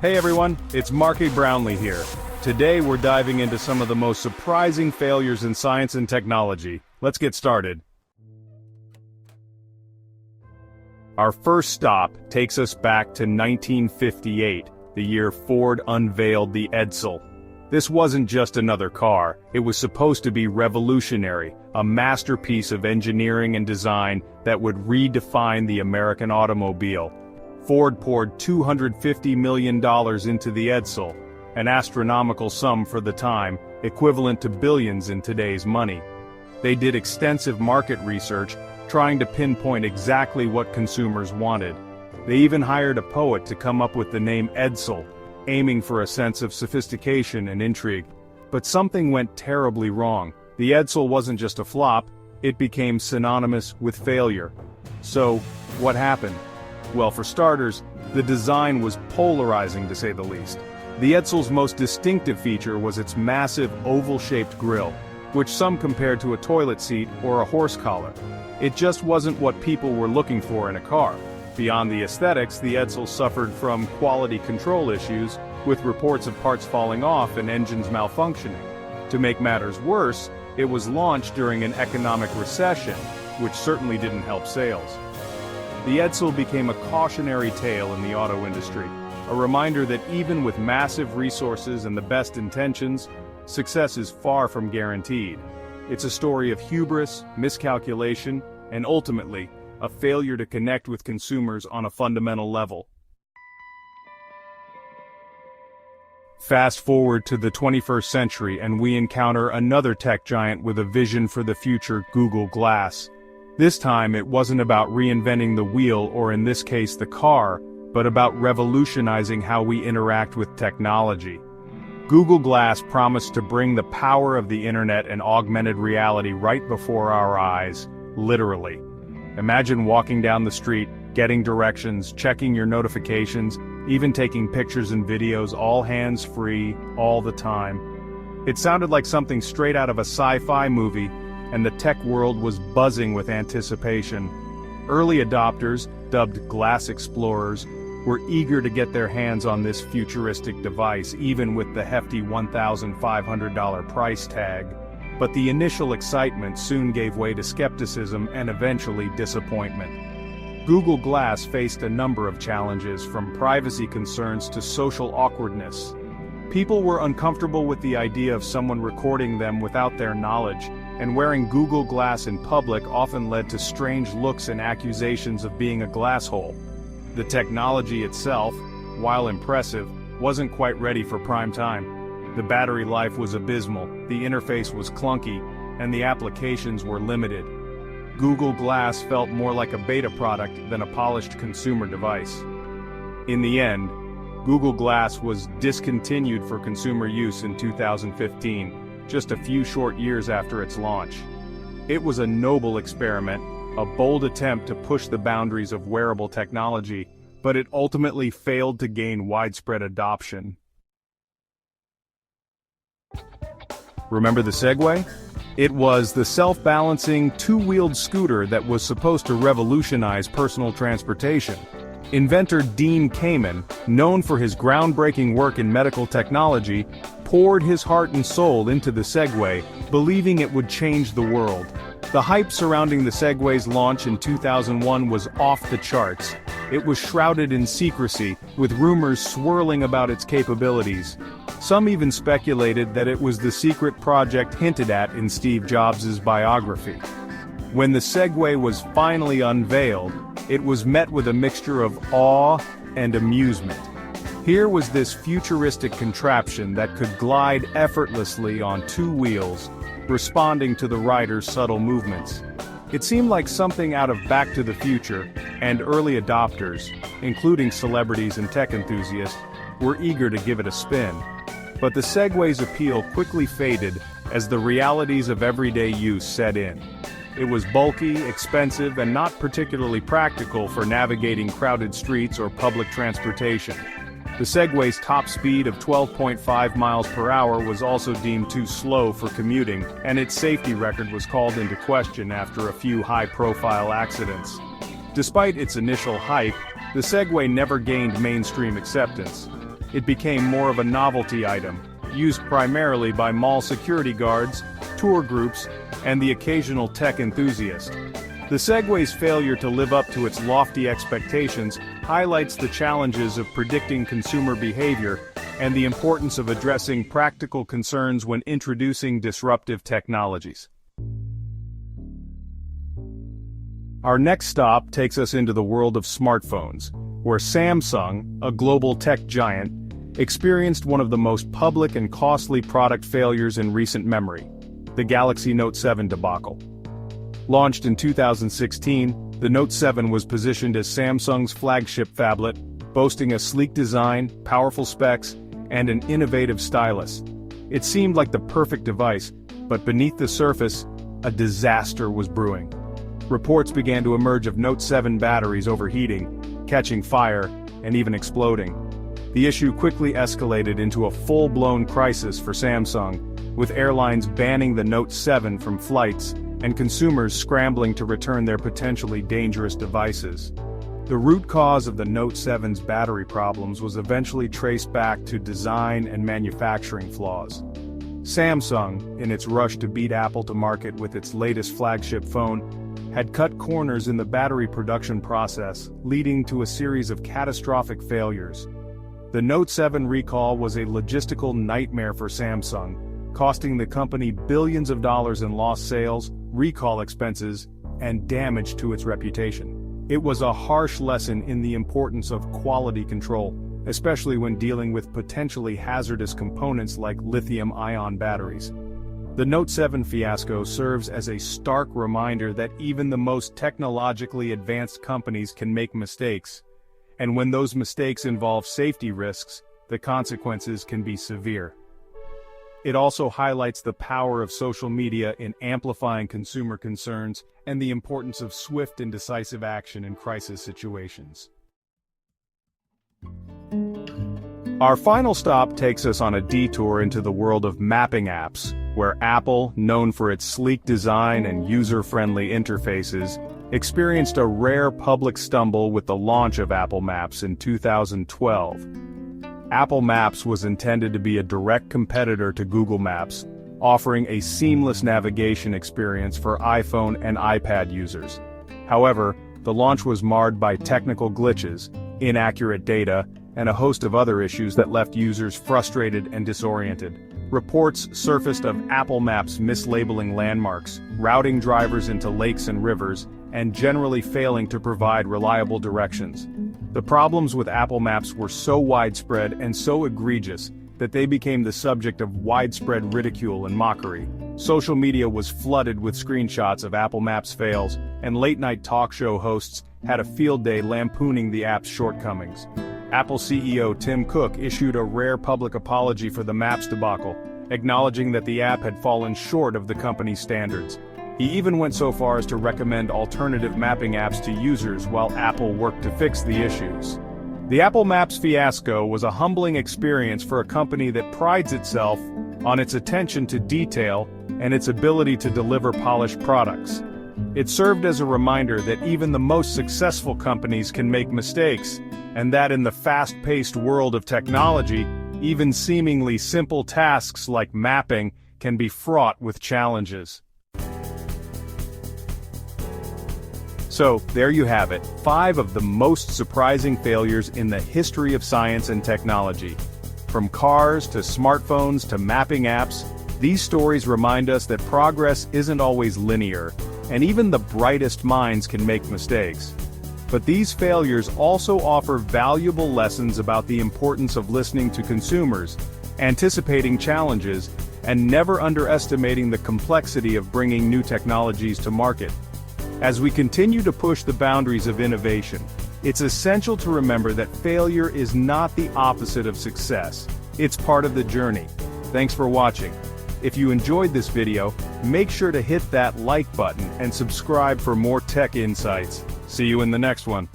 Hey everyone, it's Marky Brownlee here. Today we're diving into some of the most surprising failures in science and technology. Let's get started. Our first stop takes us back to 1958, the year Ford unveiled the Edsel. This wasn't just another car, it was supposed to be revolutionary, a masterpiece of engineering and design that would redefine the American automobile. Ford poured $250 million into the Edsel, an astronomical sum for the time, equivalent to billions in today's money. They did extensive market research, trying to pinpoint exactly what consumers wanted. They even hired a poet to come up with the name Edsel, aiming for a sense of sophistication and intrigue. But something went terribly wrong. The Edsel wasn't just a flop, it became synonymous with failure. So, what happened? Well, for starters, the design was polarizing to say the least. The Edsel's most distinctive feature was its massive oval-shaped grille, which some compared to a toilet seat or a horse collar. It just wasn't what people were looking for in a car. Beyond the aesthetics, the Edsel suffered from quality control issues, with reports of parts falling off and engines malfunctioning. To make matters worse, it was launched during an economic recession, which certainly didn't help sales. The Edsel became a cautionary tale in the auto industry, a reminder that even with massive resources and the best intentions, success is far from guaranteed. It's a story of hubris, miscalculation, and ultimately, a failure to connect with consumers on a fundamental level. Fast forward to the 21st century and we encounter another tech giant with a vision for the future: Google Glass. This time it wasn't about reinventing the wheel, or in this case the car, but about revolutionizing how we interact with technology. Google Glass promised to bring the power of the internet and augmented reality right before our eyes, literally. Imagine walking down the street, getting directions, checking your notifications, even taking pictures and videos, all hands-free, all the time. It sounded like something straight out of a sci-fi movie, and the tech world was buzzing with anticipation. Early adopters, dubbed Glass Explorers, were eager to get their hands on this futuristic device, even with the hefty $1,500 price tag. But the initial excitement soon gave way to skepticism and eventually disappointment. Google Glass faced a number of challenges, from privacy concerns to social awkwardness. People were uncomfortable with the idea of someone recording them without their knowledge, and wearing Google Glass in public often led to strange looks and accusations of being a glasshole. The technology itself, while impressive, wasn't quite ready for prime time. The battery life was abysmal, the interface was clunky, and the applications were limited. Google Glass felt more like a beta product than a polished consumer device. In the end, Google Glass was discontinued for consumer use in 2015, just a few short years after its launch. It was a noble experiment, a bold attempt to push the boundaries of wearable technology, but it ultimately failed to gain widespread adoption. Remember the Segway? It was the self-balancing, two-wheeled scooter that was supposed to revolutionize personal transportation. Inventor Dean Kamen, known for his groundbreaking work in medical technology, poured his heart and soul into the Segway, believing it would change the world. The hype surrounding the Segway's launch in 2001 was off the charts. It was shrouded in secrecy, with rumors swirling about its capabilities. Some even speculated that it was the secret project hinted at in Steve Jobs' biography. When the Segway was finally unveiled, it was met with a mixture of awe and amusement. Here was this futuristic contraption that could glide effortlessly on two wheels, responding to the rider's subtle movements. It seemed like something out of Back to the Future, and early adopters, including celebrities and tech enthusiasts, were eager to give it a spin. But the Segway's appeal quickly faded as the realities of everyday use set in. It was bulky, expensive, and not particularly practical for navigating crowded streets or public transportation. The Segway's top speed of 12.5 miles per hour was also deemed too slow for commuting, and its safety record was called into question after a few high-profile accidents. Despite its initial hype, the Segway never gained mainstream acceptance. it became more of a novelty item, used primarily by mall security guards, tour groups, and the occasional tech enthusiast. The Segway's failure to live up to its lofty expectations highlights the challenges of predicting consumer behavior and the importance of addressing practical concerns when introducing disruptive technologies. Our next stop takes us into the world of smartphones, where Samsung, a global tech giant, experienced one of the most public and costly product failures in recent memory, the Galaxy Note 7 debacle. Launched in 2016, the Note 7 was positioned as Samsung's flagship phablet, boasting a sleek design, powerful specs, and an innovative stylus. It seemed like the perfect device, but beneath the surface, a disaster was brewing. Reports began to emerge of Note 7 batteries overheating, catching fire, and even exploding. The issue quickly escalated into a full-blown crisis for Samsung, with airlines banning the Note 7 from flights, and consumers scrambling to return their potentially dangerous devices. The root cause of the Note 7's battery problems was eventually traced back to design and manufacturing flaws. Samsung, in its rush to beat Apple to market with its latest flagship phone, had cut corners in the battery production process, leading to a series of catastrophic failures. The Note 7 recall was a logistical nightmare for Samsung, costing the company billions of dollars in lost sales, recall expenses, and damage to its reputation. It was a harsh lesson in the importance of quality control, especially when dealing with potentially hazardous components like lithium-ion batteries. The Note 7 fiasco serves as a stark reminder that even the most technologically advanced companies can make mistakes, and when those mistakes involve safety risks, the consequences can be severe. It also highlights the power of social media in amplifying consumer concerns and the importance of swift and decisive action in crisis situations. Our final stop takes us on a detour into the world of mapping apps, where Apple, known for its sleek design and user-friendly interfaces, experienced a rare public stumble with the launch of Apple Maps in 2012. Apple Maps was intended to be a direct competitor to Google Maps, offering a seamless navigation experience for iPhone and iPad users. However, the launch was marred by technical glitches, inaccurate data, and a host of other issues that left users frustrated and disoriented. Reports surfaced of Apple Maps mislabeling landmarks, routing drivers into lakes and rivers, and generally failing to provide reliable directions. The problems with Apple Maps were so widespread and so egregious that they became the subject of widespread ridicule and mockery. Social media was flooded with screenshots of Apple Maps fails, and late-night talk show hosts had a field day lampooning the app's shortcomings. Apple CEO Tim Cook issued a rare public apology for the Maps debacle, acknowledging that the app had fallen short of the company's standards. He even went so far as to recommend alternative mapping apps to users while Apple worked to fix the issues. The Apple Maps fiasco was a humbling experience for a company that prides itself on its attention to detail and its ability to deliver polished products. It served as a reminder that even the most successful companies can make mistakes, and that in the fast-paced world of technology, even seemingly simple tasks like mapping can be fraught with challenges. So, there you have it, 5 of the most surprising failures in the history of science and technology. From cars to smartphones to mapping apps, these stories remind us that progress isn't always linear, and even the brightest minds can make mistakes. But these failures also offer valuable lessons about the importance of listening to consumers, anticipating challenges, and never underestimating the complexity of bringing new technologies to market. As we continue to push the boundaries of innovation, it's essential to remember that failure is not the opposite of success. It's part of the journey. Thanks for watching. If you enjoyed this video, make sure to hit that like button and subscribe for more tech insights. See you in the next one.